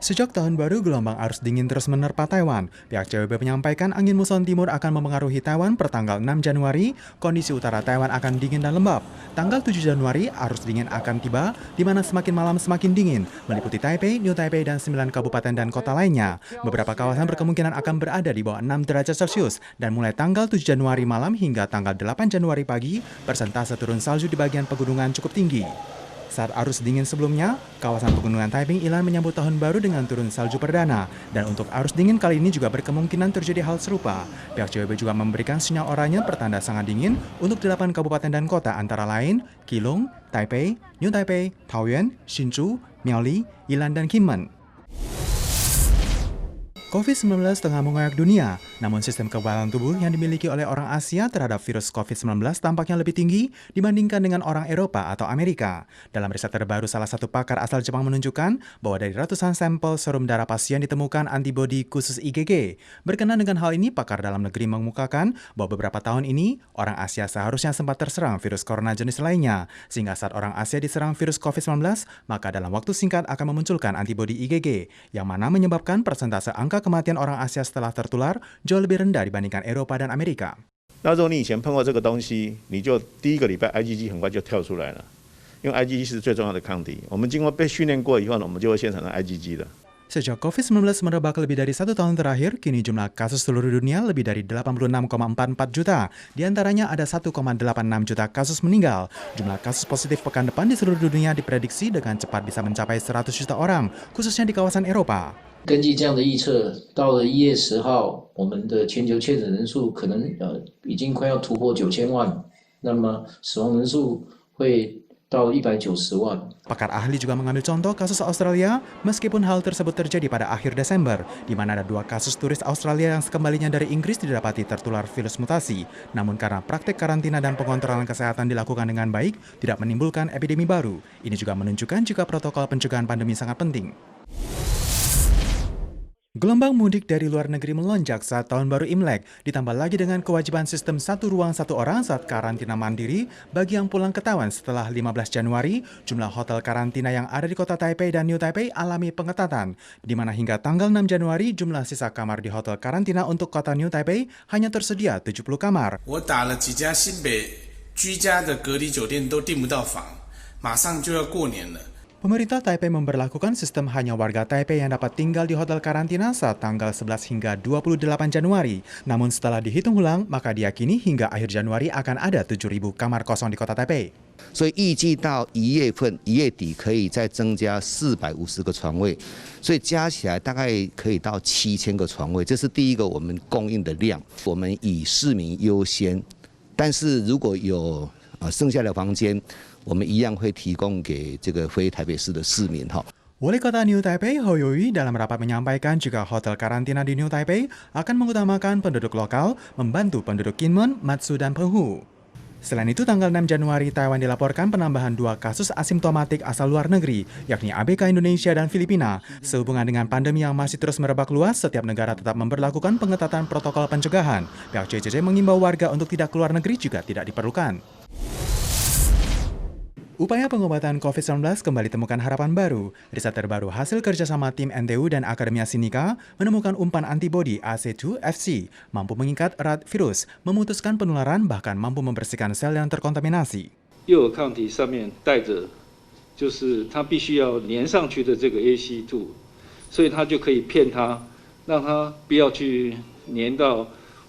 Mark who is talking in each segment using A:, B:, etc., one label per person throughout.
A: Sejak tahun baru, gelombang arus dingin terus menerpa Taiwan. Pihak CWB menyampaikan angin muson timur akan memengaruhi Taiwan pertanggal 6 Januari, kondisi utara Taiwan akan dingin dan lembab. Tanggal 7 Januari, arus dingin akan tiba, di mana semakin malam semakin dingin, meliputi Taipei, New Taipei, dan 9 kabupaten dan kota lainnya. Beberapa kawasan berkemungkinan akan berada di bawah 6 derajat Celcius, dan mulai tanggal 7 Januari malam hingga tanggal 8 Januari pagi, persentase turun salju di bagian pegunungan cukup tinggi. Saat arus dingin sebelumnya, kawasan pegunungan Taiping Ilan menyambut tahun baru dengan turun salju perdana. Dan untuk arus dingin kali ini juga berkemungkinan terjadi hal serupa. Pihak CWB juga memberikan sinyal oranye pertanda sangat dingin untuk 8 kabupaten dan kota antara lain Keelung, Taipei, New Taipei, Taoyuan, Hsinchu, Miaoli, Ilan, dan Kinmen. COVID-19 tengah mengoyak dunia, namun sistem kekebalan tubuh yang dimiliki oleh orang Asia terhadap virus COVID-19 tampaknya lebih tinggi dibandingkan dengan orang Eropa atau Amerika. Dalam riset terbaru, salah satu pakar asal Jepang menunjukkan bahwa dari ratusan sampel serum darah pasien ditemukan antibodi khusus IgG. Berkenaan dengan hal ini, pakar dalam negeri mengemukakan bahwa beberapa tahun ini, orang Asia seharusnya sempat terserang virus corona jenis lainnya, sehingga saat orang Asia diserang virus COVID-19, maka dalam waktu singkat akan memunculkan antibodi IgG, yang mana menyebabkan persentase angka kematian orang Asia setelah tertular jauh lebih rendah dibandingkan Eropa dan Amerika.
B: 那如果你以前碰过这个东西，你就第一个礼拜 IgG 很快就跳出来了，因为 IgG 是最重要的抗体。我们经过被训练过以后呢，我们就会现产生 IgG 的。
A: Sejak COVID-19 merebak lebih dari 1 tahun terakhir, kini jumlah kasus seluruh dunia lebih dari 86,44 juta. Di antaranya ada 1,86 juta kasus meninggal. Jumlah kasus positif pekan depan di seluruh dunia diprediksi dengan cepat bisa mencapai 100 juta orang, khususnya di kawasan Eropa.
C: 根据这样的预测，到了1月10号，我们的全球确诊人数可能已经快要突破9000万，那么死亡人数会到190万。
A: Pakar ahli juga mengambil contoh kasus Australia, meskipun hal tersebut terjadi pada akhir Desember, di mana ada 2 kasus turis Australia yang sekembalinya dari Inggris didapati tertular virus mutasi. Namun karena praktek karantina dan pengontrolan kesehatan dilakukan dengan baik, tidak menimbulkan epidemi baru. Ini juga menunjukkan jika protokol pencegahan pandemi sangat penting. Gelombang mudik dari luar negeri melonjak saat Tahun Baru Imlek, ditambah lagi dengan kewajiban sistem 1 ruang 1 orang saat karantina mandiri bagi yang pulang ke Taiwan setelah 15 Januari, jumlah hotel karantina yang ada di kota Taipei dan New Taipei alami pengetatan, di mana hingga tanggal 6 Januari jumlah sisa kamar di hotel karantina untuk kota New Taipei hanya tersedia 70 kamar.
D: 我打了几家新北居家的隔离酒店都订不到房，马上就要过年了。
A: Pemerintah Taipei memberlakukan sistem hanya warga Taipei yang dapat tinggal di hotel karantina saat tanggal 11 hingga 28 Januari. Namun setelah dihitung ulang, maka diyakini hingga akhir Januari akan ada 7.000 kamar kosong di kota Taipei.
E: 所以预计到1月底可以再增加450个床位，所以加起来大概可以到7000个床位。这是第一个我们供应的量，我们以市民优先，但是如果有剩下的房间， 我们一样会提供给这个非台北市的市民哈。
A: Wali kota New Taipei, Hou Youyi, dalam rapat menyampaikan jika hotel karantina di New Taipei akan mengutamakan penduduk lokal, membantu penduduk Kinmen, Matsu, dan Penghu. Selain itu, tanggal 6 Januari, Taiwan dilaporkan penambahan 2 kasus asimptomatik asal luar negeri, yakni ABK Indonesia dan Filipina. Sehubungan dengan pandemi yang masih terus merebak luas, setiap negara tetap memberlakukan pengetatan protokol pencegahan. Pihak JCC mengimbau warga untuk tidak keluar negeri juga tidak diperlukan. Upaya pengobatan COVID-19 kembali temukan harapan baru. Riset terbaru hasil kerjasama tim NTU dan Akademia Sinika menemukan umpan antibodi AC2FC mampu mengikat erat virus, memutuskan penularan, bahkan mampu membersihkan sel yang terkontaminasi.
F: 又有抗体上面带着，就是它必须要粘上去的这个 AC2， 所以它就可以骗它，让它不要去粘到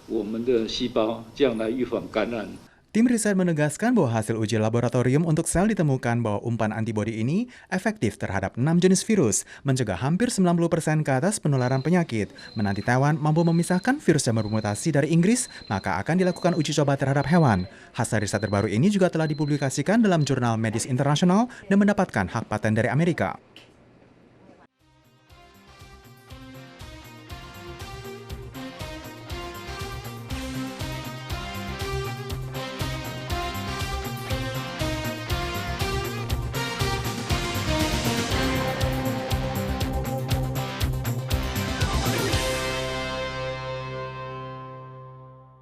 F: 我们的细胞，这样来预防感染。
A: Tim riset menegaskan bahwa hasil uji laboratorium untuk sel ditemukan bahwa umpan antibodi ini efektif terhadap 6 jenis virus, mencegah hampir 90% ke atas penularan penyakit. Menanti Taiwan mampu memisahkan virus yang bermutasi dari Inggris, maka akan dilakukan uji coba terhadap hewan. Hasil riset terbaru ini juga telah dipublikasikan dalam jurnal medis internasional dan mendapatkan hak paten dari Amerika.